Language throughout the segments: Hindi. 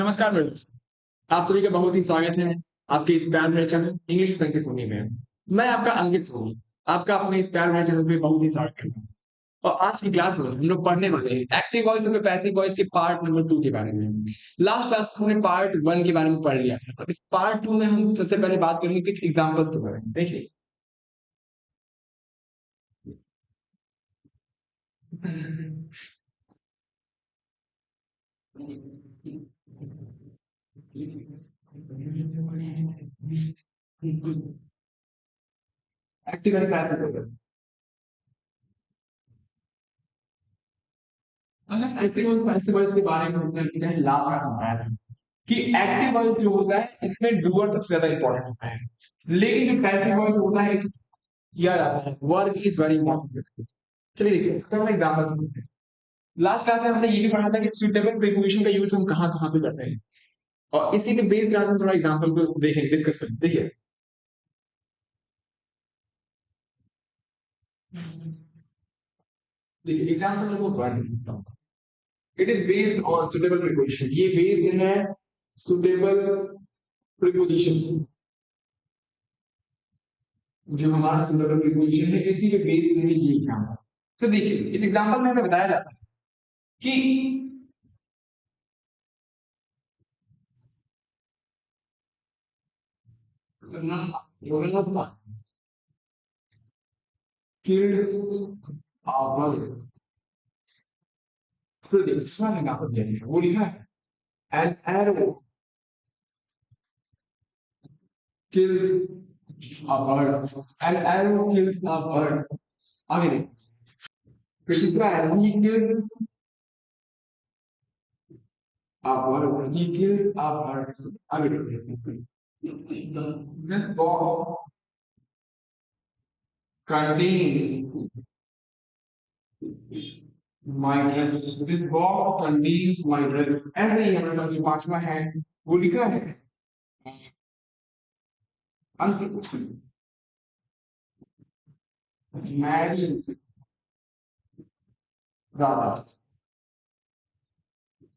नमस्कार मेरे दोस्त। आप सभी का बहुत ही स्वागत है आपके इस प्यार भरे चैनल इंग्लिश प्रैक्टिस होने में। मैं आपका अंकित सोनी आपका अपने इस प्यार भरे चैनल पे बहुत ही स्वागत करता हूँ। और आज की क्लास में हम लोग पढ़ने वाले हैं एक्टिव वॉइस और पैसिव वॉइस के पार्ट नंबर 2 के बारे में। लास्ट क्लास में हमने पार्ट 1 के बारे में पढ़ लिया था। अब इस पार्ट 2 में हम सबसे पहले बात करेंगे किस एग्जांपल्स के बारे में। देखिए एक्टिव और पैसिव एक्टिव और पैसिव वॉइस के बारे में हमने लास्ट क्लास में बताया था कि एक्टिव वॉइस जो होता है इसमें डूअर सबसे ज्यादा इंपॉर्टेंट होता है, लेकिन जो पैसिव वॉइस होता है किया जाता है वर्क इज वेरी इंपॉर्टेंट। चलिए देखिए इसका हम एग्जांपल समझते हैं। लास्ट क्लास में हमने ये भी पढ़ा था कि सुटेबल प्रीपोजिशन का यूज हम कहाँ कहाँ पे करते हैं, और इसी पे बेस्ड आज हम थोड़ा एग्जांपल को देखेंगे, डिस्कस करेंगे। देखिए देखिए example number 1, it is based on suitable preposition. ये बेस्ड है सुटेबल प्रीपोजिशन, जो हमारा सुटेबल प्रीपोजिशन है इसी पे बेस्ड है ये एग्जांपल। तो देखिए इस एग्जांपल में हमें बताया जाता है कि killed our brother। तो देखिए दूसरा एग्जांपल दिया है, वो लिखा है an arrow kills a bird। an arrow kills a bird। आगे देखिए फिर तीसरा है he killed a bird। he killed a bird। आगे देखिए this box contains my dress। this box contains my dress। ऐसे ही हमारे पास जो पांचवा है वो लिखा है अंकित मैरी राधा।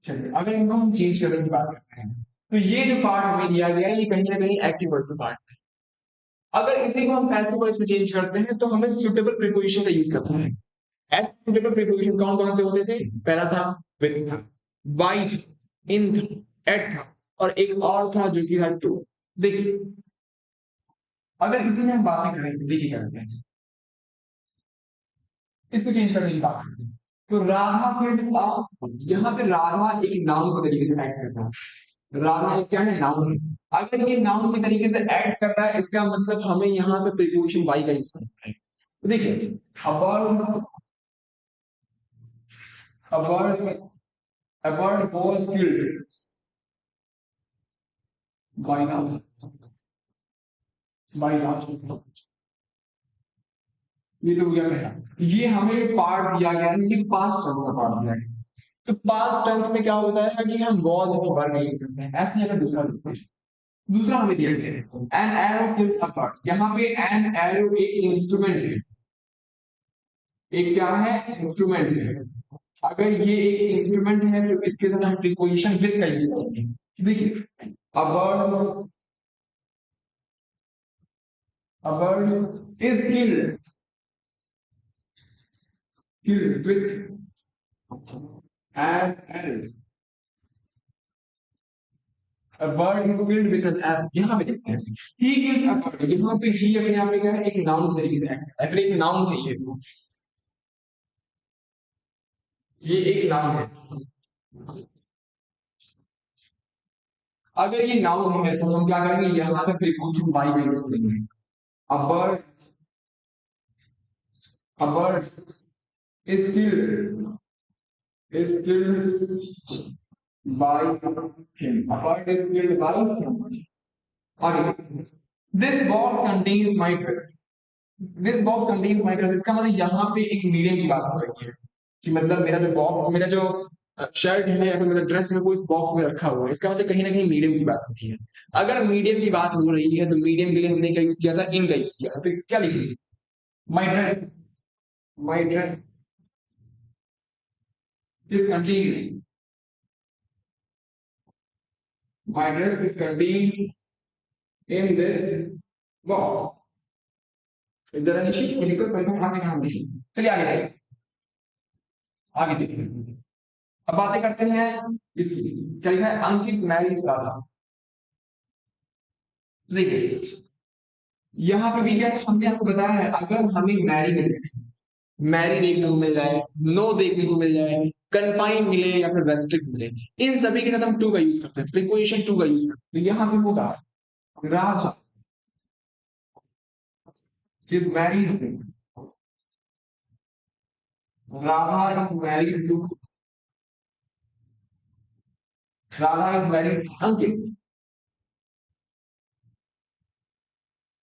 चलिए अगर इनको हम चेंज करने की बात करते हैं तो ये जो पार्ट हमें दिया गया है ये कहीं ना कहीं एक्टिव वॉइस का पार्ट है। अगर इसी को हम पैसिव वॉइस में चेंज करते हैं तो हमें सुटेबल प्रीपोजिशन का यूज करना है। ऐसे सुटेबल प्रीपोजिशन कौन कौन से होते थे? पहला था विद था, बाय था, इन था, एट था, और एक और था जो कि था टू। देखिए अगर इसी में हम बातें करें तो देखिए करते हैं इसको चेंज करने की बात करते हैं। तो राधा फिर आप यहाँ पे राधा एक नाउन के तरीके से ऐड करता है। राधा एक क्या है? नाउन है। अगर ये नाउन के तरीके से ऐड कर रहा है इसका मतलब हमें यहाँ पे प्रीपोजिशन बाई का यूज करना है। तो देखिए a bird a bird was killed by now by now। ये तो हो गया पहला। ये हमें पार्ट दिया गया है, ये पास्ट टेंस का पार्ट दिया गया है। तो पास्ट टेंस में क्या होता है कि हम was और were नहीं यूज करते हैं। ऐसे ही हमें दूसरा लिखते हैं। दूसरा हमें दिया गया है an arrow kills a bird. यहाँ पे एन एरो एक इंस्ट्रूमेंट है, एक क्या है? इंस्ट्रूमेंट है। अगर ये एक इंस्ट्रूमेंट है तो इसके साथ हम प्रीपोजिशन विद का यूज करेंगे। देखिए a bird is killed with an arrow। a bird is killed with an arrow। यहाँ पे देखते हैं he kills a bird। यहाँ पे he अपने आप में क्या है? एक नाउन तरीके से एक्ट है। फिर एक नाउन है ये एक नाउन है। अगर ये नाउन है तो हम क्या करेंगे? यहाँ पे प्रीपोजिशन बाई का यूज करेंगे। a bird a bird is killed by him। a bird is killed by him। आगे this box contains my dress। This box contains my dress. इसका मतलब यहाँ पे एक मीडियम की बात हो रही है कि मतलब मेरा जो बॉक्स, मेरा जो शर्ट है या फिर मेरा ड्रेस है वो इस बॉक्स में रखा हुआ है। इसका मतलब कहीं ना कहीं मीडियम की बात होती है। अगर मीडियम की बात हो रही है तो मीडियम के लिए हमने क्या यूज किया था? इन का यूज किया था। तो क्या लिखेंगे? My dress is contained my dress is contained in this box. Is there an issue? कोई दिक्कत कोई आगे काम नहीं। चलिए आगे देखिए, आगे देखिए। अब बातें करते हैं इसकी। क्या लिखा है? अंकित मैरिज राधा। देखिए यहाँ पे भी क्या है, हमने आपको बताया है अगर हमें मैरी देखने को मिल जाए, नो देखने को मिल जाए, कन्फाइंड मिले या फिर रेस्ट्रिक्ट मिले, इन सभी के साथ हम टू का यूज करते हैं, प्रीपोजिशन टू का यूज करते हैं। तो यहाँ पे होगा Radha is married, Radha is married to, Radha is married Ankit.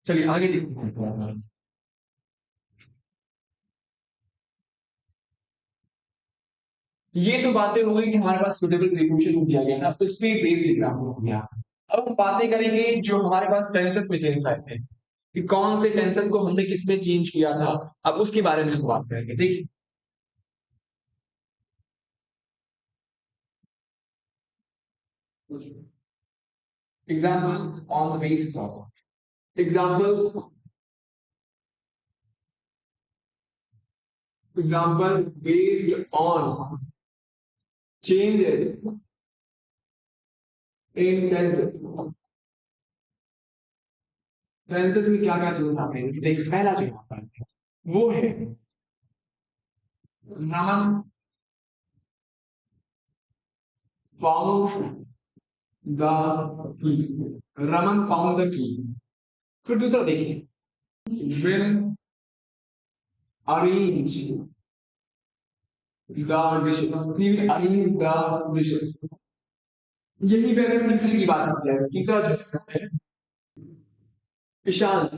चलिए आगे देखते हैं। ये तो बातें हो गई कि हमारे पास सुटेबल प्रीपोजिशन दिया गया था, अब उस पे बेस्ड एग्जाम्पल हो गया। अब हम बातें करेंगे जो हमारे पास टेंसेस में चेंज आए थे, कि कौन से टेंसेस को हमने किस में चेंज किया था, अब उसके बारे में हम बात करेंगे। देखिए example on the basis of example, example based on changes in tenses। Tenses में क्या क्या चेंजेस आते हैं? देखिए पहला जो यहाँ पर है वो है Raman found the key, Raman found the key. फिर दूसरा देखिए will arrange the dishes, he will arrange the dishes. यही पे अगर तीसरे की बात की जाए, तीसरा जो है Ishant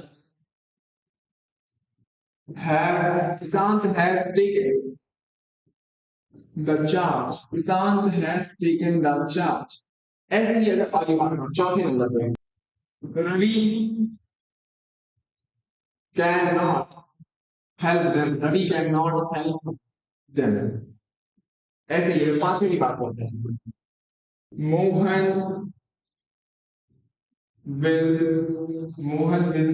has taken the charge, Ishant has taken the charge। ऐसे ही अगर आगे बात करो चौथे नंबर पे, Ravi can not help them, Ravi can not help them. ऐसे ही पांचवें की बात करते हैं, Mohan Mohan will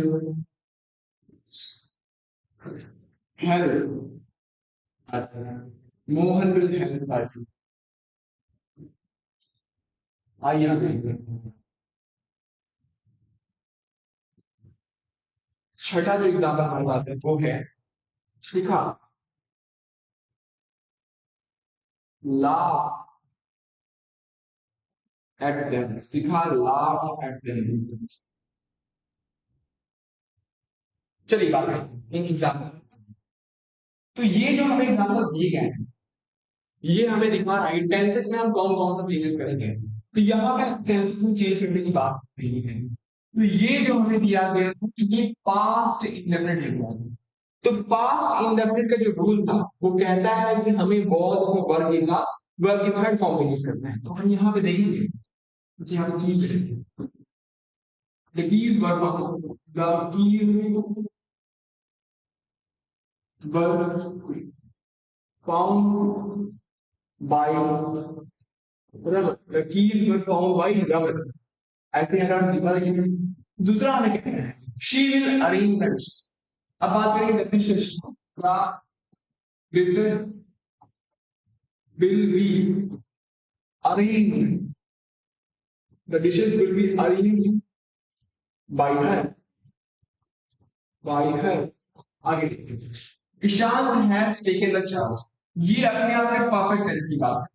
help us, Mohan will help us. आइए आप देखते हैं छठा जो एग्जाम्पल हमारे पास है वो है शिखा laugh at them, Shikha laugh at them। चलिए बात करते हैं एग्जाम्पल। तो ये जो हमें एग्जाम्पल दिए गए हैं ये हमें दिखा रहा है टेंसेस में हम कौन कौन सा चेंजेस करेंगे। तो यहाँ पे टेंसेस में चेंज करने की बात नहीं है। तो ये जो हमें दिया गया है कि ये पास्ट इंडेफिनिट लिखना है। तो पास्ट इंडेफिनिट का जो रूल था वो कहता है कि हमें वॉज को वर्ब के साथ वर्ब की थर्ड फॉर्म में यूज करना है। तो हम यहाँ पे देखेंगे जी, यहाँ पे कीज है, the keys were found by Raman, the keys were found by Raman। ऐसे अगर लिखा देखिए। दूसरा हमें क्या है, she will arrange the dishes। अब बात करेंगे the dishes का, dishes will be arranged, the dishes will be arranged by her, by her। आगे देखिए, Ishant has taken the charge. ये अपने आप में परफेक्ट टेंस की बात है।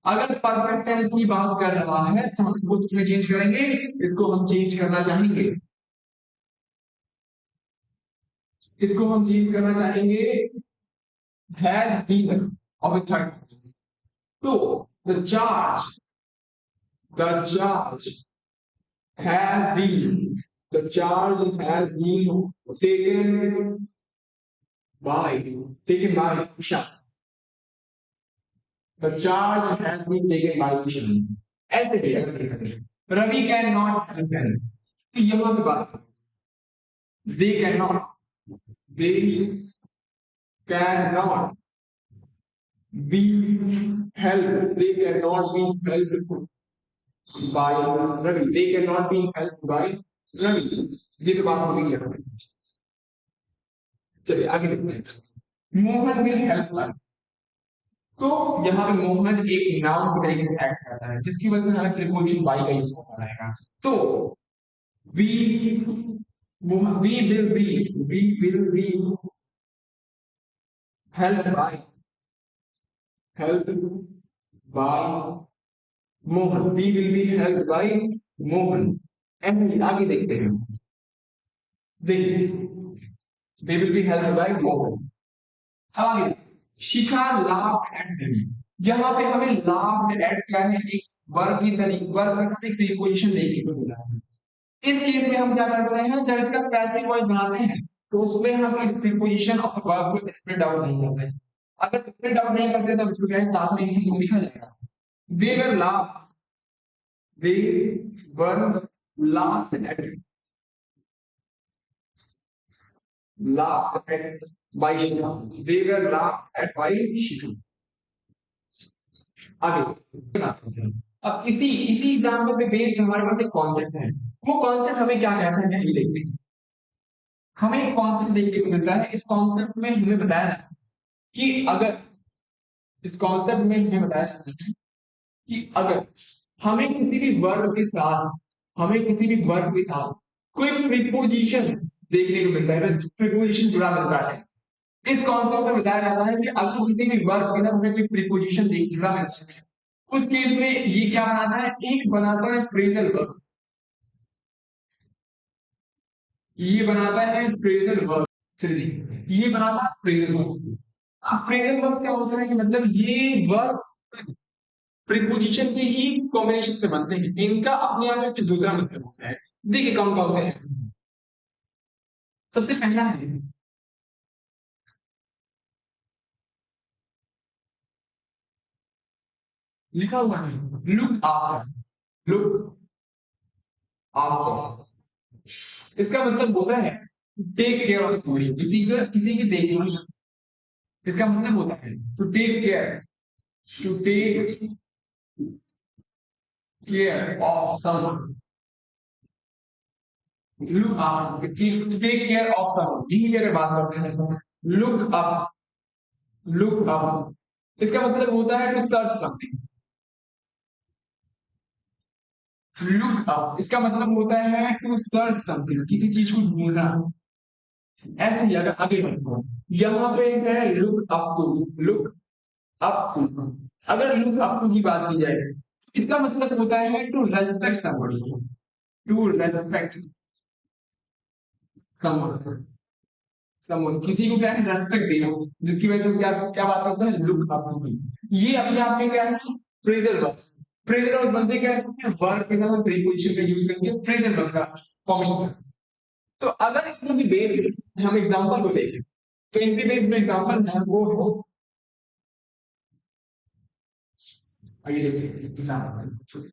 अगर परफेक्ट टेंस की बात कर रहा है तो हम इसको किसमें चेंज करेंगे? इसको हम चेंज करना चाहेंगे, इसको हम चेंज करना चाहेंगे has been of the third. तो the charge, the charge has been, the charge has been taken by, taken by Ishan. The charge has been taken by Ishan। ऐसे भी Ravi can not help them. तो यहाँ पे बात they can not, they can not be help, they can not be help by Ravi. They cannot be helped by Ravi. ये तो बात हो गई है। चलिए आगे देखते हैं। Mohan will help her. तो यहाँ पे मोहन एक नाउन के तरीके से एक्ट करता है, जिसकी वजह से हमें प्रीपोजिशन बाई का यूज करना रहेगा। तो we we will be helped by Mohan. we will be helped by Mohan. ऐसे आगे देखते हैं। देखिए they will be helped by Mohan. अब आगे शिखा laughed at them। यहाँ पे हमें laughed at क्या है, एक वर्ब की तरीके, वर्ब के साथ एक प्रीपोजिशन देखने को मिला है। इस केस में हम क्या करते हैं, जब इसका पैसिव वॉइस बनाते हैं तो उसमें हम इस प्रीपोजिशन ऑफ वर्ब को स्प्लिट आउट नहीं करते। अगर स्प्लिट आउट नहीं करते तो इसको क्या है, साथ में ही लिखा जाएगा। They were laugh, they were laugh at, laugh at by Shikha, they were laugh at by Shikha. आगे अब इसी इसी एग्जांपल पे बेस्ड हमारे पास एक कॉन्सेप्ट है। वो कॉन्सेप्ट हमें क्या कहता है ये देखते हैं। हमें एक कॉन्सेप्ट देखने को मिलता है। इस कॉन्सेप्ट में हमें बताया जाता है कि अगर इस कॉन्सेप्ट में हमें बताया जाता है कि अगर हमें किसी भी वर्ब के साथ, हमें किसी भी वर्ब के साथ कोई प्रीपोजिशन देखने को मिलता है, प्रीपोजिशन जुड़ा मिलता है। इस कॉन्सेप्ट में बताया जाता है कि अगर किसी भी वर्ब के साथ हमें कोई प्रीपोजिशन जुड़ा मिलता है, उस केस में ये क्या बनाता है, एक बनाता है फ्रेजल वर्ब, ये बनाता है फ्रेजल वर्ब। चलिए ये बनाता है फ्रेजल वर्ब। अब फ्रेजल वर्ब क्या होता है कि मतलब ये वर्ब प्रीपोजिशन के ही कॉम्बिनेशन से बनते हैं, इनका अपने आप में कुछ दूसरा मतलब होता है। देखिए कौन कौन से हैं। सबसे पहला है, लिखा हुआ है लुक आफ्टर, लुक आफ्टर। इसका मतलब होता है टेक केयर ऑफ समबडी, किसी की देखभाल। इसका मतलब होता है to take care, to take care of someone, look after, to take care of someone. यही भी अगर बात करते हैं लुक अप, लुक अप इसका मतलब होता है to search something. Look up इसका मतलब होता है टू सर्च समथिंग, किसी चीज को ढूंढना। ऐसे ही अगर आगे बढ़ो, यहाँ पे है look up to, look up to. अगर लुक अप टू की बात की जाए, इसका मतलब होता है to respect somebody, to respect someone, someone किसी को क्या है, रेस्पेक्ट देना, जिसकी वजह से क्या क्या बात करता है, लुक अप टू। ये अपने आप में क्या है, फ्रेजल वर्ब्स। फ्रेजल वर्ब्स बनते क्या है, वर्ब के साथ प्रीपोजिशन का यूज करके फ्रेजल वर्ब्स का फॉर्मेशन। तो अगर इसमें भी बेस्ड हम एग्जांपल को देखें, तो इनके बेस्ड जो एग्जांपल है वो हो, आइए देखिए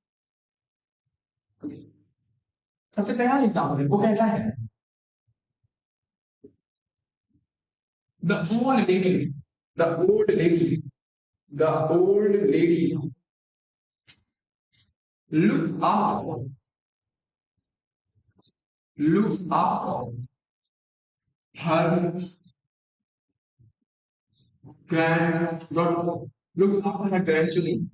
सबसे पहला एग्जांपल है, वो कहता है the old lady, the old lady, the old lady looks after, looks after her granddaughter, looks after her grandchildren,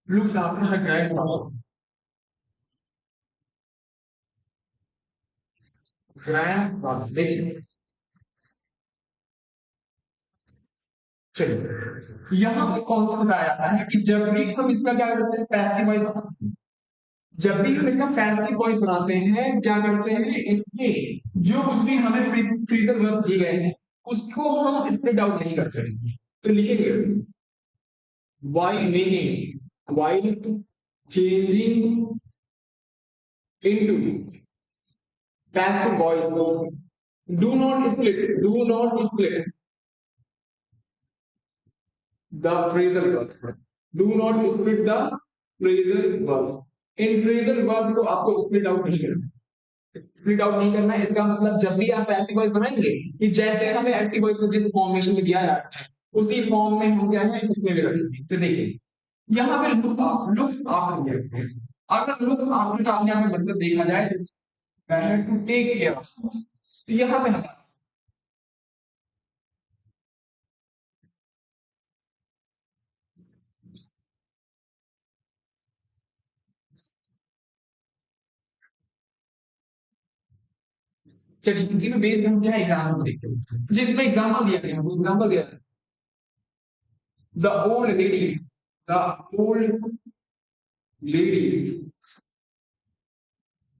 looks after her granddaughter, granddaughter। देखिए चलिए यहाँ पे कौन सा बताया जाता है कि जब भी हम इसका क्या करते हैं, पैसिव वॉइस बनाते हैं। जब भी हम इसका पैसिव वॉइस बनाते हैं, क्या करते हैं, इसके जो कुछ भी हमें फ्रीजर वर्ब दिए गए हैं उसको हम स्प्लिट आउट नहीं करते। तो लिखेंगे while making, while changing into passive voice, do not split, do not split the phrasal verb, do not split the phrasal verbs। In phrasal verbs को आपको split out नहीं करना, स्प्लिट आउट नहीं करना। इसका मतलब जब भी आप पैसिव वॉइस बनाएंगे कि जैसे हमें एक्टिव वॉइस को जिस फॉर्मेशन में दिया जाता है उसी फॉर्म में हम क्या है इसमें भी रखेंगे। तो देखिए यहाँ पे लुक्स आफ्टर, अगर लुक्स आफ्टर का आपने यहाँ पे मतलब देखा जाए तो पहले टू टेक केयर ऑफ, तो यहाँ पे हटा। चलिए इसी में बेस्ड हम क्या एग्जाम्पल देखते हैं, जिसमें एग्जाम्पल दिया गया है, एग्जाम्पल दिया है the old lady, the old lady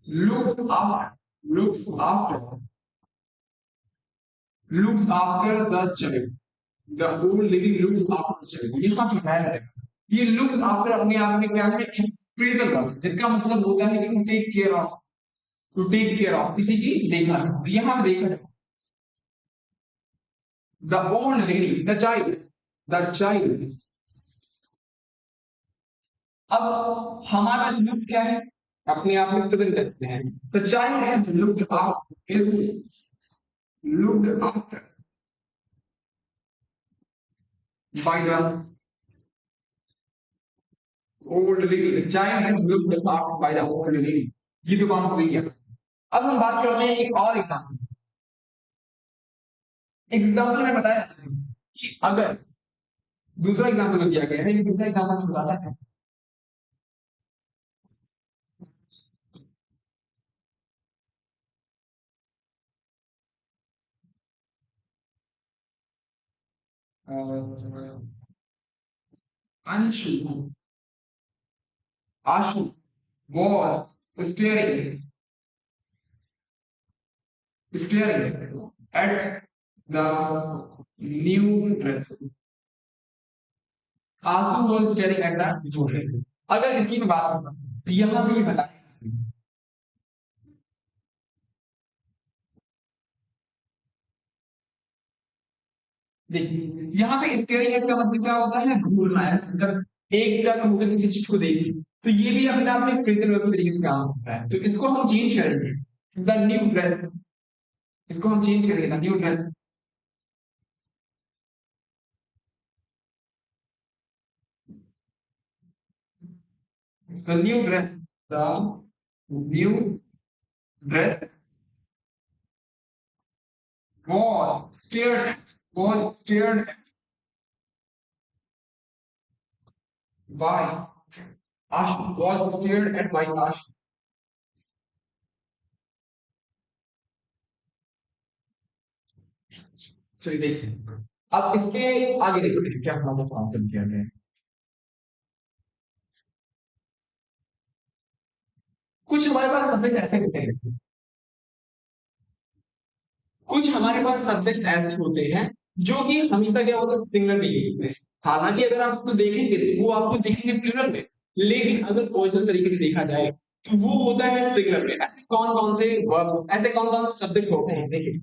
looks after looks after looks after the child, the old lady looks after the child, ये काफी बड़ा है। ये looks after अपने आप में क्या है एक फ्रेजल वर्ब जिसका मतलब होता है कि to take care of, to take care of किसी की देखभाल, यहाँ पे देखा जाए the old lady the child, the child. अब हमारे पास लुक्स क्या है अपने आप में प्रेजेंट करते हैं, the child is looked after, is looked after by the old lady, the child is looked after by the old lady, ये तो काम हो गया। अब हम बात करते हैं एक और एग्जाम्पल, एग्जाम्पल में बताया कि अगर दूसरा एग्जाम्पल दिया गया है, ये दूसरा एग्जाम्पल बताता है अंशु आशु was staring at the new dress, आंसू was staring at the new dress। अगर इसकी मैं बात करूं तो यहां भी बताया, देखिए यहाँ पे स्टेयरिंग एट का मतलब क्या होता है घूरना है, मतलब एक टक होकर किसी चीज को देखना, तो ये भी अपने आप में फ्रेजल वर्ब के तरीके से काम होता है। तो इसको हम चेंज करेंगे द न्यू ड्रेस, इसको हम चेंज करेंगे the new dress, the new dress, the new dress was stared at by Ash, was stared at by Ash। चलिए देखिए अब इसके आगे देखते हैं क्या हमारा आंसर किया गया है। कुछ हमारे पास सब्जेक्ट ऐसे होते हैं, कुछ हमारे पास सब्जेक्ट ऐसे होते हैं जो कि हमेशा क्या होता है सिंगुलर मीनिंग में, हालांकि अगर आप उसको देखेंगे तो वो आपको दिखेंगे प्लूरल में, लेकिन अगर ओरिजिनल तरीके से देखा जाए तो वो होता है सिंगुलर में। ऐसे कौन कौन से वर्ब, ऐसे कौन कौन से सब्जेक्ट होते हैं देखिए,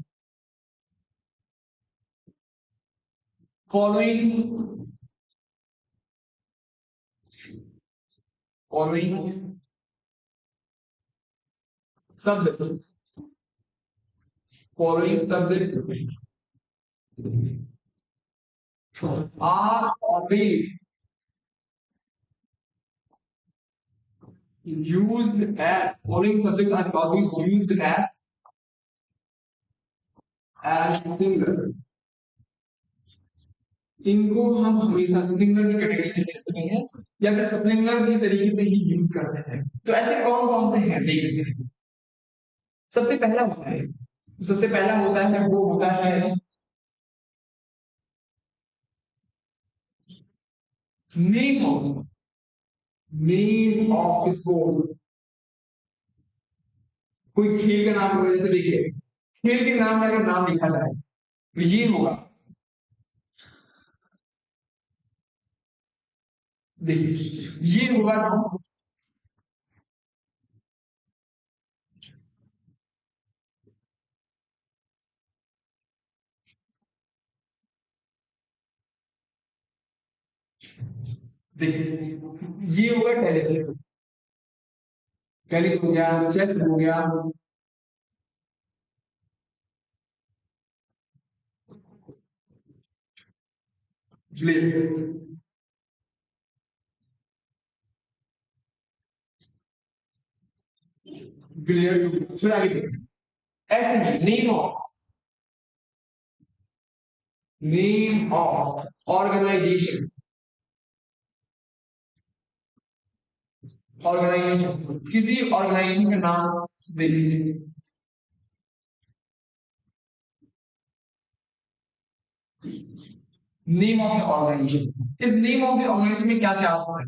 following, following subject, following subject are always used as, following subjects are always used as singular, इनको हम हमेशा सिंगुलर की कैटेगरी में लेते हैं या फिर सिंगुलर की तरीके से ही यूज करते हैं। तो ऐसे कौन कौन से हैं देख लीजिए। सबसे पहला होता है, सबसे पहला होता है वो होता है name of, name of sport, कोई खेल का नाम होगा, जैसे देखिए खेल के नाम में अगर नाम लिखा जाए तो ये होगा, देखिए ये होगा, देखिए ये होगा टेनिस, टेनिस हो गया, चेस हो गया, लिव, क्लियर। फिर आगे देखते हैं। ऐसे ही नेम ऑफ ऑर्गेनाइजेशन, ऑर्गेनाइजेशन किसी ऑर्गेनाइजेशन का नाम दे लीजिए। नेम ऑफ द ऑर्गेनाइजेशन, इस नेम ऑफ द ऑर्गेनाइजेशन में क्या क्या आ सकता है?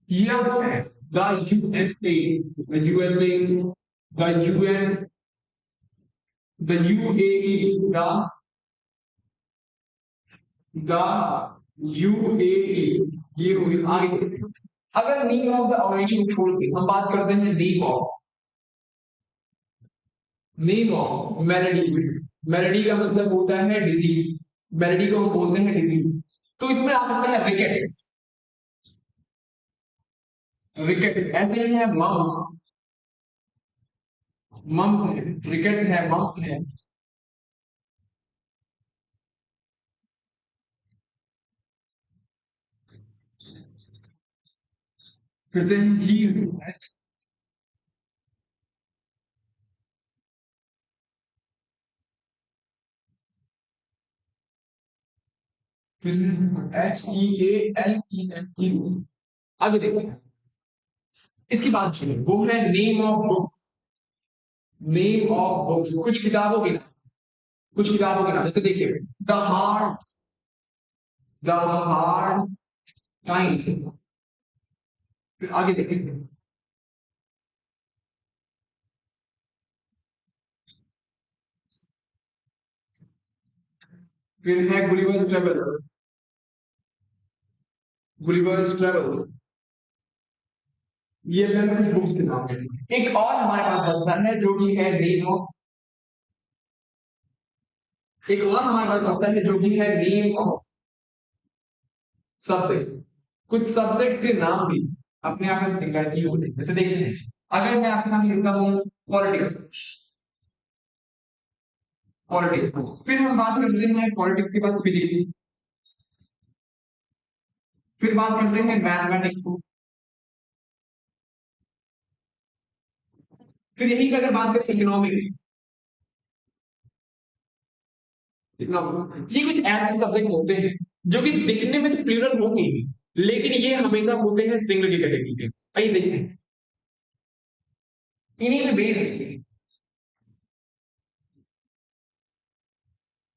ये आ सकता है the USA, the USA, the UN, the UAE, the UAE, ये हुई आगे। अगर नेम ऑफ द ऑर्गेनाइजेशन छोड़ के हम बात करते हैं नेम ऑफ मेलेडी, मेलेडी का मतलब होता है डिजीज, मेलेडी को हम बोलते हैं डिजीज, तो इसमें आ सकता है रिकेट, रिकेट ऐसे ही है मम्स, मम्स है, रिकेट है, मम्स है, फिर से ही, फिर HEALEN, आगे देखते हैं। इसकी बात सुनिए, वो है name of books, name of books कुछ किताबों के नाम, कुछ किताबों के नाम, जैसे देखिए द हार्ड टाइम्स, फिर आगे देखिए, फिर है गुलिवर्स ट्रेवल, गुलिवर्स ट्रेवल, ये मैं कुछ बुक्स के नाम है। एक और हमारे पास बचता है जो कि है नेम ऑफ, एक और हमारे पास बचता है जो कि है नेम ऑफ सब्जेक्ट, कुछ सब्जेक्ट के नाम भी अपने आप में सिंगुलरिटी होते हैं। जैसे देखिए, अगर मैं आपके सामने लिखता हूँ पॉलिटिक्स, पॉलिटिक्स, फिर हम बात करते हैं पॉलिटिक्स के बाद फिजिक्स, फिर बात करते हैं मैथमेटिक्स, फिर यही पे अगर बात करें इकोनॉमिक्स, इकोनॉमिक्स, ये कुछ ऐसे सब्जेक्ट होते हैं जो कि दिखने में तो प्लूरल होंगे ही, लेकिन ये हमेशा होते हैं सिंगल की कैटेगरी के। आइए देखते हैं, इन्हीं में बेस है।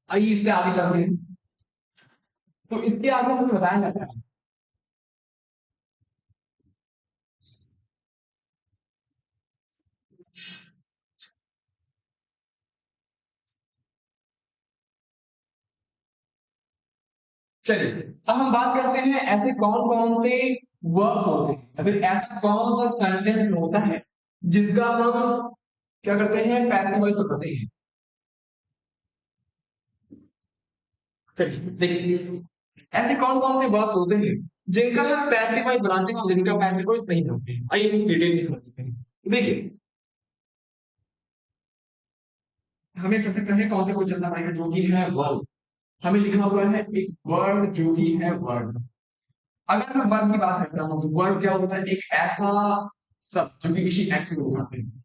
आइए इससे आगे चलते हैं। तो इसके आगे हमें बताया जाता है, चलिए अब हम बात करते हैं ऐसे कौन कौन से वर्ब्स होते हैं, या फिर ऐसा कौन सा सेंटेंस होता है जिसका हम क्या करते हैं, पैसिव वॉइस बताते हैं। चलिए देखिए, ऐसे कौन कौन से वर्ब्स होते हैं जिनका हम पैसिव वॉइस बनाते हैं और जिनका पैसिव वॉइस नहीं बनाते हैं। आइए हम डिटेल में समझते हैं। देखिए, हमें सबसे पहले कौन से को चलना पड़ेगा, जो कि है वर्ब। हमें लिखा हुआ है एक वर्ड जो कि है वर्ड। अगर मैं वर्ब की बात करता हूं तो वर्ब क्या होता है, एक ऐसा शब्द जो कि किसी एक्शन को दिखाते हैं,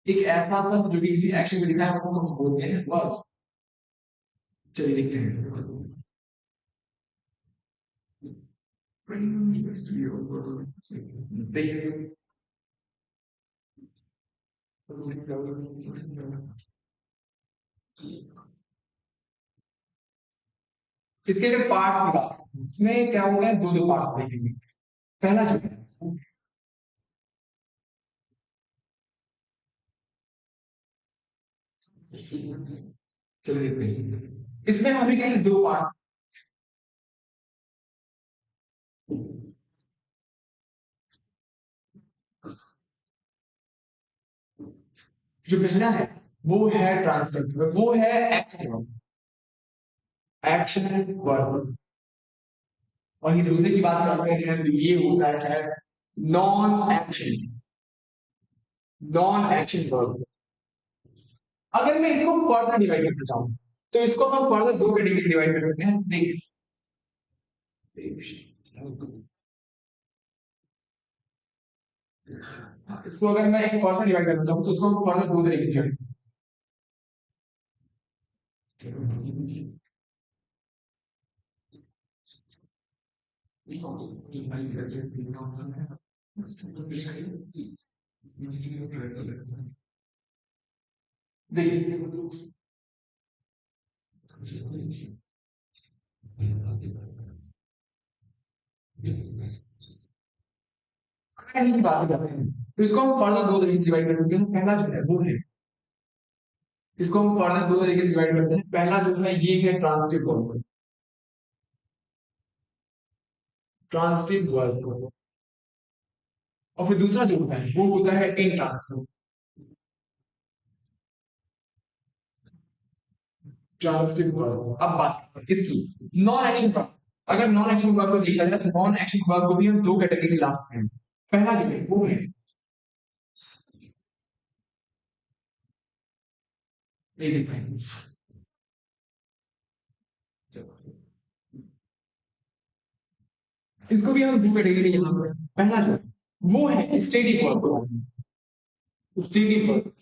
एक ऐसा शब्द जो कि किसी एक्शन को दिखाया उसको हम बोलते हैं वर्ब। चलिए देखते हैं। देखिए, इसके जो पार्ट की बात है, इसमें क्या होता है, दो दो पार्ट देखेंगे। पहला जो है, चलिए देखते हैं, इसमें हमें क्या है, दो पार्ट। जो पहला है वो है ट्रांसलेट, वो है एक्शन, एक्शन वर्ब। और ये दूसरे की बात करते हैं तो ये होता है non action, non action verb. अगर मैं इसको फर्दर डिवाइड करना चाहूँ तो इसको हम फर्दर दो कैटेगरी डिवाइड कर सकते हैं। देखिए इसको अगर मैं एक फर्दर डिवाइड करना चाहूँ तो इसको हम फर्दर दो तरीके से डिवाइड देखिए की बात करते हैं तो इसको हम फर्दर दो तरीके से डिवाइड कर सकते हैं। पहला जो है वो है, इसको हम फर्दर दो तरीके से डिवाइड करते हैं। पहला जो है ये है ट्रांजिटिव वर्ब, ट्रांजिटिव वर्ब। और फिर दूसरा जो होता है वो होता है इंट्रांजिटिव, ट्रांजिटिव वर्ब। अब बात इसकी नॉन एक्शन वर्ब। अगर नॉन एक्शन वर्ब को देखा जाए तो नॉन एक्शन वर्ब को भी हम दो कैटेगरी में ला सकते हैं। पहला जो है वो है ये देखते हैं, इसको भी हम दो कैटेगरी में यहाँ पर पहला जो है वो है स्टेटिक वर्ब, स्टेटिक वर्ब।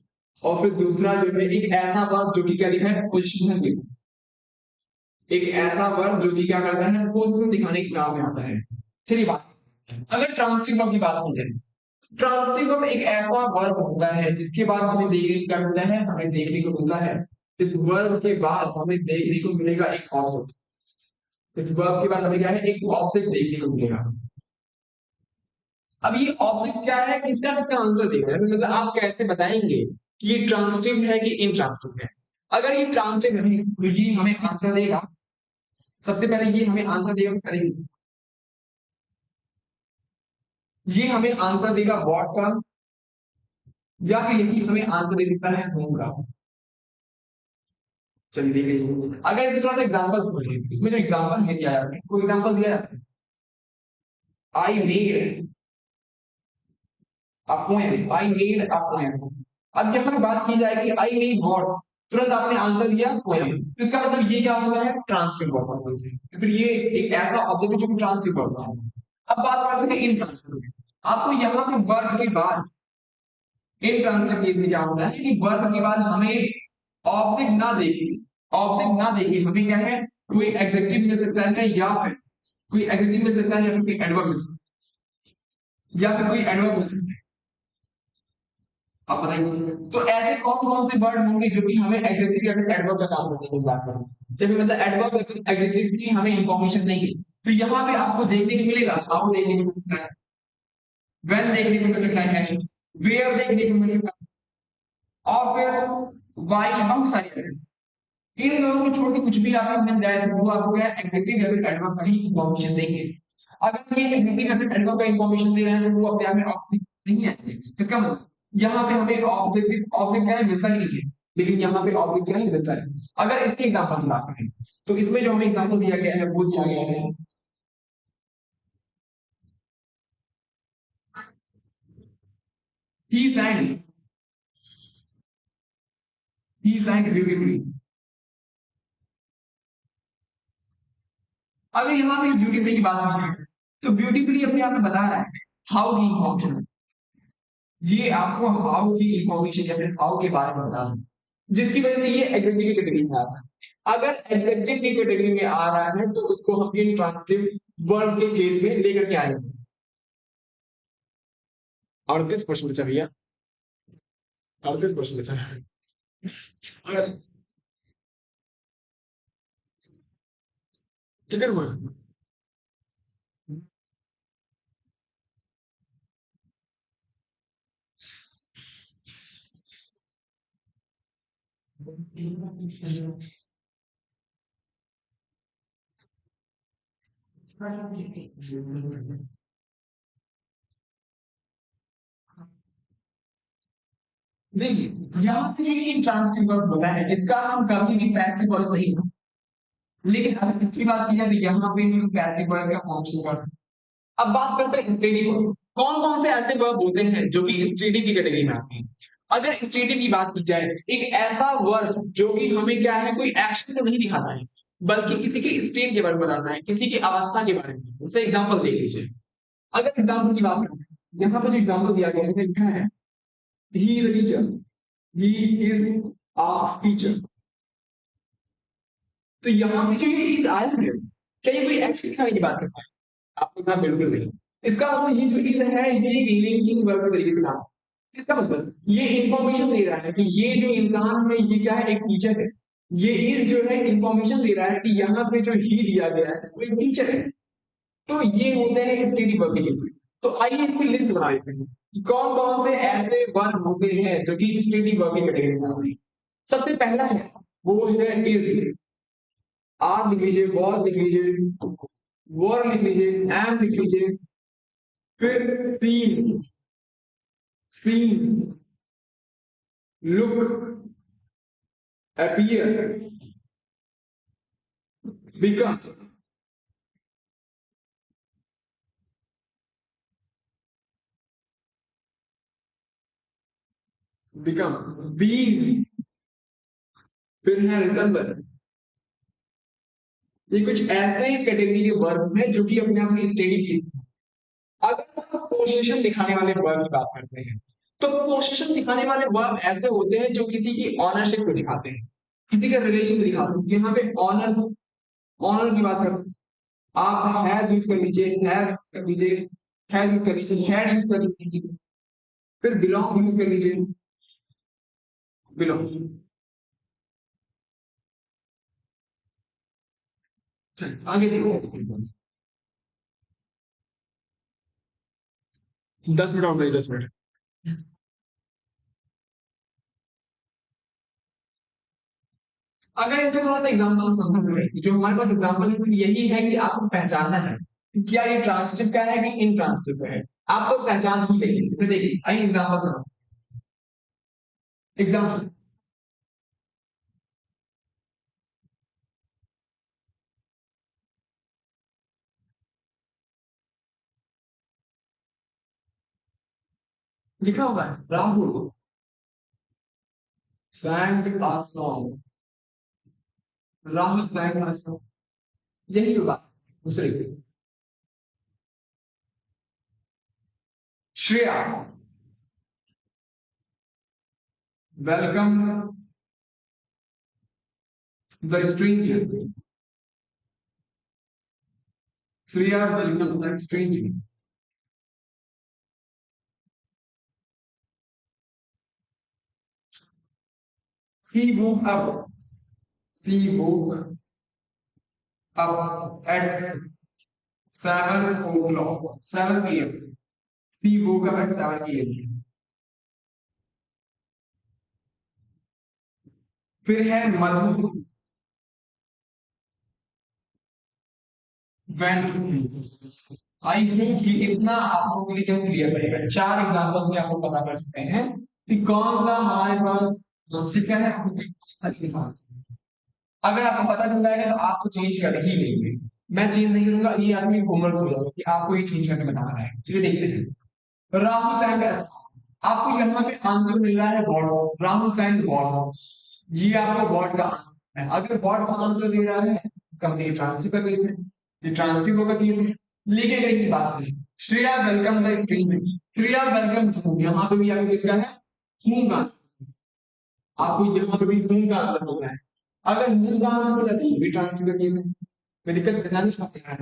और फिर दूसरा जो है एक ऐसा वर्ब जो कि क्या लिखा है पोजीशन में, एक ऐसा वर्ब जो कि क्या करता है पोजीशन दिखाने के काम में आता है। चलिए बात, अगर ट्रांजिटिव वर्ब की बात की जाए, ट्रांजिटिव वर्ब एक ऐसा वर्ब होता है जिसके बाद हमें देखने को क्या मिलता है, हमें देखने को मिलता है इस वर्ब के बाद हमें देखने को मिलेगा एक ऑब्जेक्ट। इस वर्ब के बाद हमें क्या है, एक ऑब्जेक्ट देखने को मिलेगा। अब ये ऑब्जेक्ट क्या है, किसका किसका आंसर देगा, मतलब आप कैसे बताएंगे कि ये ट्रांजिटिव है कि इनट्रांजिटिव है। अगर ये ट्रांजिटिव है तो ये हमें आंसर देगा, सबसे पहले ये हमें आंसर देगा सही, ये हमें आंसर देगा वॉट का, या फिर यही हमें आंसर दे सकता है होम का। चलिए देख लीजिए, अगर इसमें थोड़ा सा एग्जाम्पल समझिए, इसमें जो एग्जाम्पल है क्या है, कोई एग्जाम्पल दिया है, I need a poem, I need a poem. अब यहाँ बात की जाएगी आई नीड व्हाट, तुरंत आपने आंसर दिया पोएम, तो इसका मतलब ये क्या होता है ट्रांसलेट वर्ब से, फिर ये एक ऐसा ऑब्जेक्ट है जो ट्रांसलेट वर्ब है। अब बात करते हैं इन ट्रांसलेट, आपको यहाँ पे वर्ब के बाद इन ट्रांसलेट केस में क्या होता है कि वर्ब के बाद हमें ऑब्जेक्ट ना देखे, ऑब्जेक्ट ना देखे हमें क्या है कोई एडजेक्टिव मिल सकता है, या फिर कोई एडजेक्टिव मिल सकता है, या फिर कोई एडवर्ब मिल सकता है, या फिर कोई एडवर्ब मिल सकता है। आप बताइए तो ऐसे कौन कौन से वर्ड होंगे जो कि हमें एडजेक्टिव या फिर एडवर्ब का काम करने की बात करें, या फिर मतलब एडवर्ब या फिर एडजेक्टिव की हमें इंफॉर्मेशन नहीं है, तो यहाँ पे आपको देखने को मिलेगा, हाउ देखने को मिल सकता है, व्हेन देखने को मिल सकता है, वेयर देखने को मिल सकता है, और फिर व्हाई, बहुत सारी है। इन दोनों को छोड़ के कुछ भी आपको मिल जाए तो वो आपको क्या एडजेक्टिव या फिर एडवर्ब का ही इंफॉर्मेशन देंगे। अगर ये एडजेक्टिव या फिर एडवर्ब का इंफॉर्मेशन दे रहे हैं तो वो अपने आप में ऑब्जेक्ट नहीं है। इसका मतलब यहाँ पे हमें ऑब्जेक्टिव ऑब्जेक्ट क्या है मिलता ही नहीं है, लेकिन यहाँ पे ऑब्जेक्ट क्या है मिलता है। अगर इसके एग्जाम्पल की बात करें तो इसमें जो हमें एग्जाम्पल दिया गया है वो दिया गया है ही sang, he sang beautifully। अगर यहाँ पे ब्यूटीफुली की बात की जाए तो ब्यूटीफुली अपने आप में बता रहा है हाउ की इंफॉर्मेशन, ये आपको हाउ की इंफॉर्मेशन या फिर हाउ के बारे में बता दें, जिसकी वजह से ये एडजेक्टिव की कैटेगरी में आ रहा है। अगर एडजेक्टिव की कैटेगरी में आ रहा है तो उसको हम इंट्रांजिटिव वर्ब के केस में लेकर के आएंगे। 38 प्रश्न बचा भैया, 38 प्रश्न बचा है। अगर कितने हुए, देखिए यहाँ पे जो इंट्रांजिटिव वर्ब होता है इसका हम कभी भी पैसिव वॉइस नहीं, लेकिन अगर इसकी बात की जाए तो यहाँ पे हम पैसिव वॉइस का फंक्शन कर सकते हैं। अब बात करते हैं स्टेडी वर्ब। कौन कौन से ऐसे वर्ब होते हैं जो कि स्टेटिव की कैटेगरी में आते हैं? अगर स्टेटिव की बात की जाए, एक ऐसा वर्ब जो कि हमें क्या है, कोई एक्शन तो नहीं दिखाता है, बल्कि किसी के स्टेट के बारे में बताता है, किसी की अवस्था के बारे में। जैसे एग्जांपल देख लीजिए। अगर एग्जांपल की बात करें, यहाँ पर जो एग्जांपल दिया गया है लिखा है he is a teacher, he is a teacher. तो यहाँ पे जो ये इज आया है, क्या ये कोई एक्शन दिखाने की बात करता है? आपको कहा बिल्कुल नहीं। इसका मतलब ये जो इज है ये एक लिंकिंग वर्ब के तरीके से काम है। इसका मतलब ये इंफॉर्मेशन दे रहा है कि ये जो इंसान है ये क्या है, एक टीचर है। ये इज जो है इंफॉर्मेशन दे रहा है कि यहाँ पे जो ही दिया गया है वो एक टीचर है। तो ये होते हैं स्टेडी वर्ब के केसेस। तो आइए इसकी लिस्ट बना लेते हैं कि कौन कौन से ऐसे वर्ब होते हैं जो कि स्टेडी वर्ब की कैटेगरी में आते हैं। सबसे पहला है वो है इज। आर लिख लीजिए, वॉज लिख लीजिए, वर लिख लीजिए, एम लिख लीजिए, फिर seen, seen, look, appear, become, become, being, फिर है रिजेंबल। ये कुछ ऐसे कैटेगरी के वर्ब हैं जो कि अपने आप में स्टेडी की। अगर हम पोजीशन दिखाने वाले वर्ब की बात करते हैं, तो पोजीशन दिखाने वाले वर्ब ऐसे होते हैं जो किसी की ऑनरशिप को दिखाते हैं, किसी के रिलेशन को दिखाते हैं। यहाँ पे ऑनर, ऑनर की बात करते हैं, आप हैज यूज कर लीजिए, हैव यूज कर लीजिए, हैज यूज कर लीजिए, हैड यूज कर लीजिए, फिर बिलोंग यूज कर लीजिए, बिलोंग। चलिए आगे देखो। 10 मिनट और नहीं, 10 मिनट। अगर इनसे थोड़ा सा एग्जाम्पल समझना, जो हमारे पास एग्जाम्पल है सिर्फ यही है कि आपको पहचानना है कि क्या ये ट्रांसक्रिप्ट का है कि इनट्रांसक्रिप्ट का है। आप तो पहचान ही लेंगे। इसे देखिए, आइए एग्जाम्पल, एग्जाम्पल लिखा होगा Rahul sang a song, Rahul sang a song, यही होगा। दूसरे Shreya welcome the stranger, Shreya welcome the stranger. She woke up. She woke up at 7 o'clock, 7 p.m. She woke up at 7 p.m. फिर है मधु वेंट। आई थिंक कि इतना आप लोगों के लिए क्यों क्लियर रहेगा। चार एग्जांपल्स में आपको पता कर सकते हैं कि कौन सा हमारे पास सिक्का है। अगर आपको पता चल जाएगा तो आपको चेंज कर ही लेंगे। मैं चेंज नहीं करूंगा, ये आपकी होमवर्क हो जाएगा कि आपको ये चेंज करके बताना है। चलिए देखते हैं। राहुल सैंग, आपको यहाँ पे आंसर मिल रहा है वॉट, राहुल सैंग वॉट। ये आपको वॉट का आंसर है। अगर वॉट का आंसर दे रहा है इसका मतलब ये ट्रांसटिव का केस है, ये ट्रांसटिव होगा केस है। लिखे गए की बात करें, Shreya welcome the stream, Shreya welcome, यहाँ पे भी आपको किसका है, हूं का। आपको यहाँ पे भी हूं का आंसर मिल रहा है। अगर हूं का आंसर मिल रहा है तो ये भी ट्रांसटिव का केस है। मैं दिक्कत परेशानी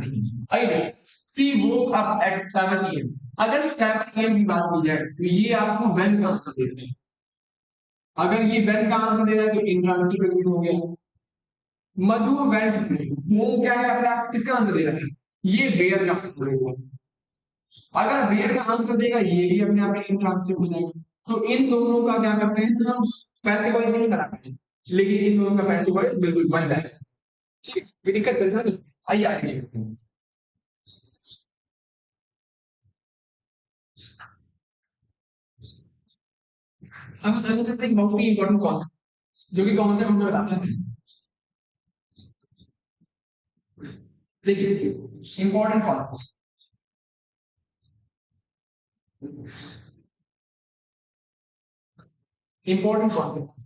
नहीं। आइए, सी वोक अप एट 7 पीएम। अगर 7 पीएम की बात की जाए तो ये आपको व्हेन का आंसर देते हैं। अगर ये व्हेन का आंसर दे रहा है तो इंट्रांसिटिव केस हो गया। मधु वेंट, होम क्या है अपना, किसका आंसर दे रहा है, ये वेयर का आंसर देगा। अगर वेयर का आंसर देगा ये भी अपने आप में इंट्रांसिटिव हो जाएगा। तो इन दोनों का क्या करते हैं, तो हम पैसिव वॉइस नहीं बनाते हैं, लेकिन इन दोनों का पैसिव वॉइस बिल्कुल बन जाएगा। ठीक है, कोई दिक्कत परेशानी? आइए आगे देखते हैं। अब हम समझ सकते हैं कि बहुत ही इंपॉर्टेंट कॉन्सेप्ट, जो कि कॉन्सेप्ट हमें बताता है। देखिए, इंपॉर्टेंट कॉन्सेप्ट, इंपॉर्टेंट कॉन्सेप्ट।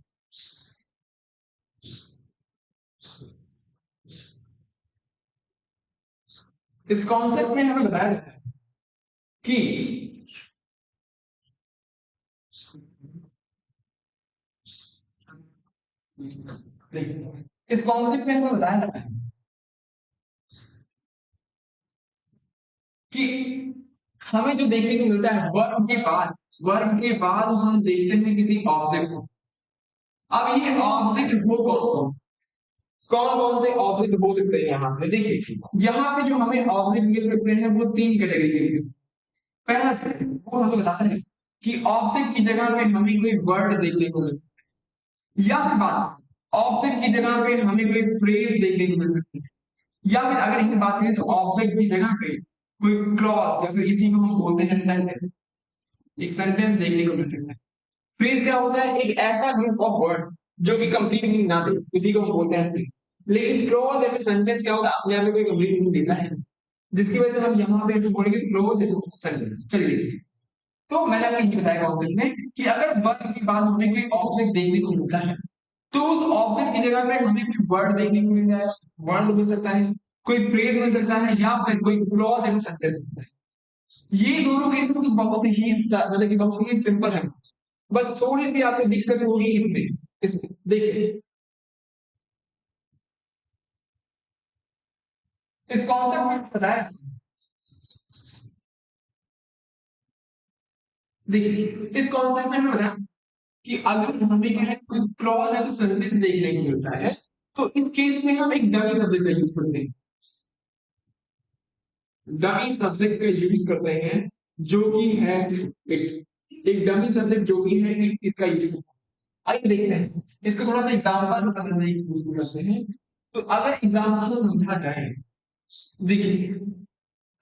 इस कॉन्सेप्ट में हमें बताया जाता है कि इस कॉन्सेप्ट में हमें बताया जाता है कि हमें जो देखने को मिलता है वर्ब के बाद हम देखते हैं किसी ऑब्जेक्ट को। अब ये ऑब्जेक्ट हो कौन कौन से ऑब्जेक्ट हो सकते हैं यहाँ पे देखिए। यहाँ पे जो हमें ऑब्जेक्ट मिल सकते हैं वो तीन कैटेगरी के मिल सकते हैं। पहला जो है वो हमें बताता है कि ऑब्जेक्ट की जगह पे हमें कोई वर्ड देखने को मिल सकता है, या फिर बात ऑब्जेक्ट की जगह पे हमें कोई फ्रेज देखने को मिल सकती है, या फिर अगर यही बात करें तो ऑब्जेक्ट की जगह पे कोई क्लॉज या फिर इसी को हम बोलते हैं सेंटेंस, एक सेंटेंस देखने को मिल सकता है। फ्रेज क्या होता है? एक ऐसा ग्रुप ऑफ वर्ड जो कि कंप्लीट मीनिंग ना दे, उसी को हम बोलते हैं फ्रेज। लेकिन क्लॉज या फिर सेंटेंस क्या होता है? अपने आप में कोई कंप्लीट मीनिंग देता है, जिसकी वजह से हम यहाँ पे बोलेंगे क्लोज सेंटेंस। चलिए, तो मैंने आपको ये बताया कॉन्सेप्ट में कि अगर वर्ड के बाद हमें कोई ऑब्जेक्ट देखने को मिलता है तो उस ऑब्जेक्ट की जगह पे हमें कोई वर्ड देखने को मिल जाएगा, वर्ड मिल सकता है, कोई फ्रेज मिल सकता है, या फिर कोई क्लॉज या सेंटेंस मिलता है। ये दोनों केस में तो बहुत ही मतलब कि बहुत ही सिंपल है। बस थोड़ी सी आपको दिक्कत होगी इसमें। इसमें देखिए, इस कॉन्सेप्ट में बताया, देखिए इस कॉन्सेप्ट में बताया कि अगर हमें क्या है कोई क्लॉज या सेंटेंस देखने को मिलता है तो इस केस में हम एक डमी सब्जेक्ट का यूज करते हैं। डमी सब्जेक्ट का यूज करते हैं जो कि है एक डमी सब्जेक्ट जो कि है इसका यूज। आइए देखते हैं इसको थोड़ा सा एग्जांपल से समझने की कोशिश करते हैं। तो अगर एग्जांपल से समझा जाए, देखिए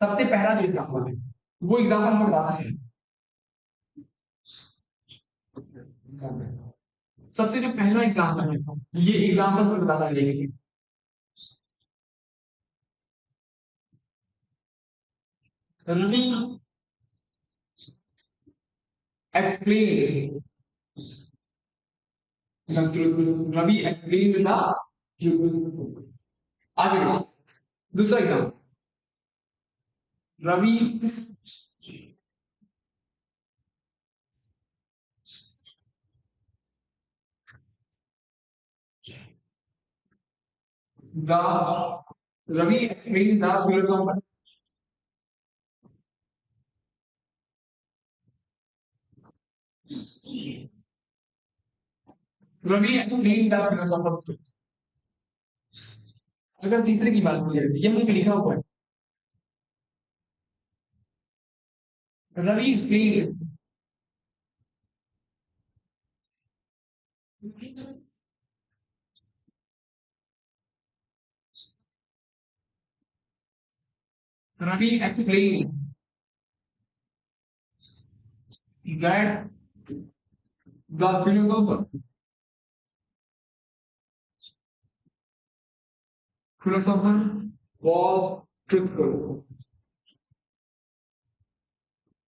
सबसे पहला जो एग्जांपल है वो एग्जांपल हमें बताता है, सबसे जो पहला एग्जांपल है ये एग्जांपल हमें बताता है। देखिए Ravi explained the truth. Ravi explained the truth. आगे देखो, दूसरा example, Ravi the Ravi explained the philosopher. Ravi explained the philosopher. अगर तीसरे की बात की जाए यह लिखा हुआ है, Ravi explained, Ravi explained that the philosopher was truthful.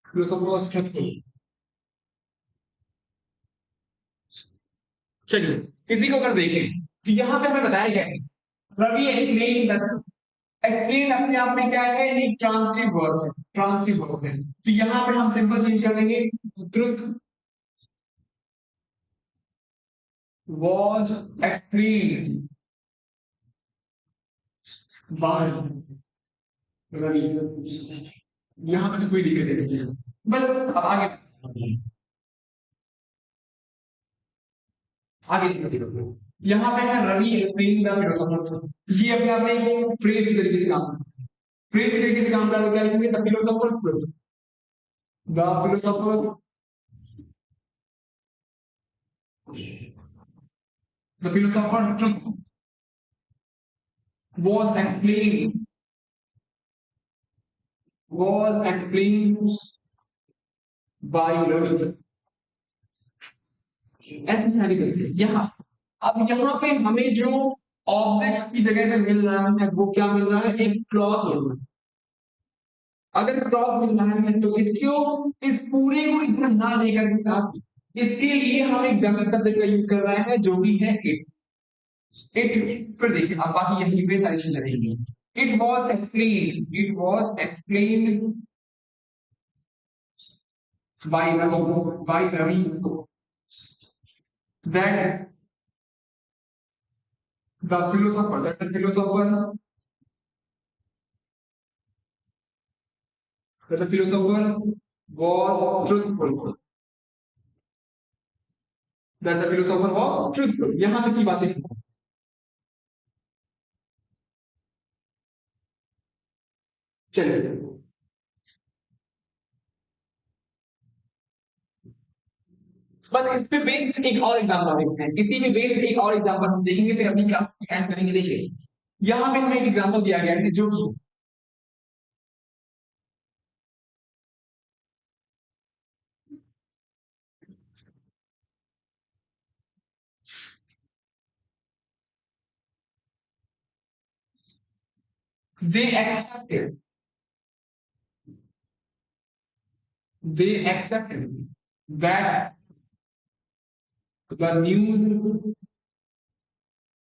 Philosopher was truthful. चलिए इसी को अगर देखें तो यहाँ पे हमें बताया गया है रवि एक्सप्लेन द, एक्सप्लेन अपने आप में क्या है? एक ट्रांसिटिव वर्ब है, ट्रांसिटिव वर्ब है। तो यहाँ पे हम सिंपल चेंज कर देंगे, truth was explained by Ravi. यहाँ पे तो कोई दिक्कत नहीं है, बस अब आगे आगे देखो, यहाँ पे है रवि एक्सप्लेन द फिलोसोफर। ये अपने आप में एक फ्रेज की तरीके से काम करता है। फ्रेज की तरीके से काम करने क्या लिखेंगे? The philosopher, the philosopher, the philosopher truth was explained, was explained by Ravi। ऐसे सारी करके यहाँ, अब यहाँ पे हमें जो ऑब्जेक्ट की जगह पे मिल रहा है वो क्या मिल रहा है? एक क्लॉज मिल रहा है। अगर क्रॉस मिल रहा है तो इसको इस पूरे को इतना ना लेकर के आप इसके लिए हम एक डमी सब्जेक्ट का यूज कर रहे हैं जो कि है इट। फिर देखिए अब बाकी यहीं पे सारी चीजें रहेंगी। It was explain by Ravi that the philosopher was truthful, that the philosopher was truthful। यहां तक की बातें चलिए बस इस पे बेस्ड एक और एग्जांपल देखते हैं, इसी पे बेस्ड एक और एग्जांपल हम देखेंगे, फिर अपनी क्लास एंड करेंगे। देखिए यहां पे हमें एक एग्जांपल दिया गया है जो कि they accepted that the news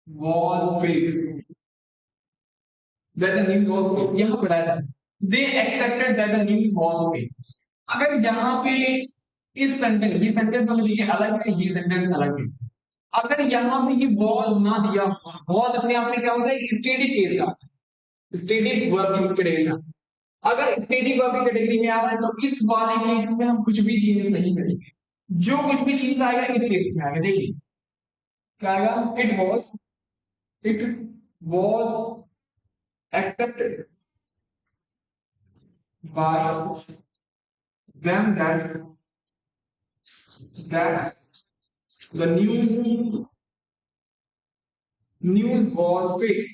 was fake, that the news was fake। यहां पढ़ा था they accepted that the news was fake। अगर यहाँ पे इस सेंटेंस, ये सेंटेंस तो लीजिए अलग है, ये सेंटेंस अलग है। अगर यहाँ पे ये वॉज ना दिया, वॉज अपने आप में क्या होता है, स्टेटिक केस का, स्टेटिक वर्ब की कैटेगरी का। अगर स्टेटिक वर्ब की कैटेगरी में आ रहा है तो इस वाले केस में हम कुछ भी चेंज नहीं करेंगे, जो कुछ भी चेंज आएगा इस केस में आएगा। देखिए क्या आएगा, it was accepted by them that the news was fake।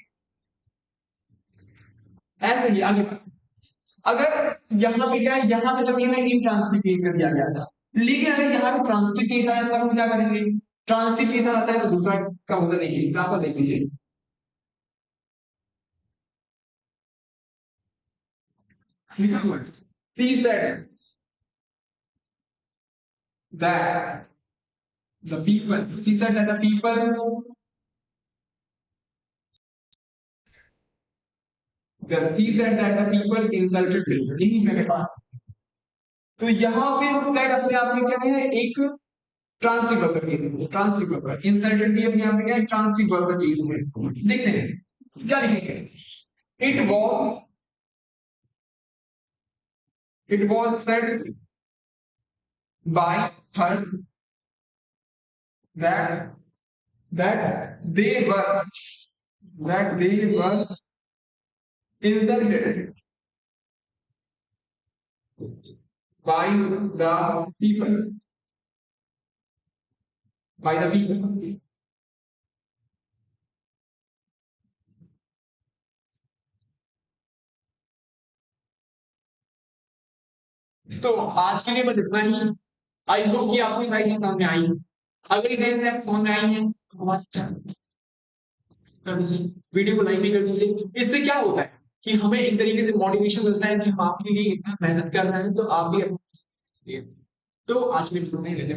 ऐसे ही आगे बढ़ो। अगर यहाँ पे क्या है, यहाँ पे तो ये इन ट्रांसिटिव केस कर दिया गया था, लेकिन अगर यहाँ पे ट्रांसिटिव केस आया तब हम क्या करेंगे, ट्रांसिटिव केस आता है तो दूसरा इसका मतलब देखिए, एग्जांपल देख लीजिए। लिखा हुआ है he said that the people, she said that the people, she said that the people insulted her। यही मेरे पास तो यहाँ पे said अपने आप में क्या है, एक ट्रांसिटिव वर्ब का केस है। ट्रांसिटिव वर्ब इंसल्टेड भी अपने आप में क्या है, ट्रांसिटिव वर्ब का केस है। देखते हैं क्या लिखेंगे, it was said by her that they were insulted by the people, by the people। तो आज के लिए बस इतना ही। आई होप कि आपको सारी चीज समझ में आई। अगर ये सारी चीजें समझ में आई हैं तो हमारे चैनल कर दीजिए, वीडियो को लाइक भी कर दीजिए। इससे क्या होता है कि हमें एक तरीके से मोटिवेशन मिलता है कि हम आपके लिए इतना मेहनत कर रहे हैं, तो आप भी अपनी तो आज के लिए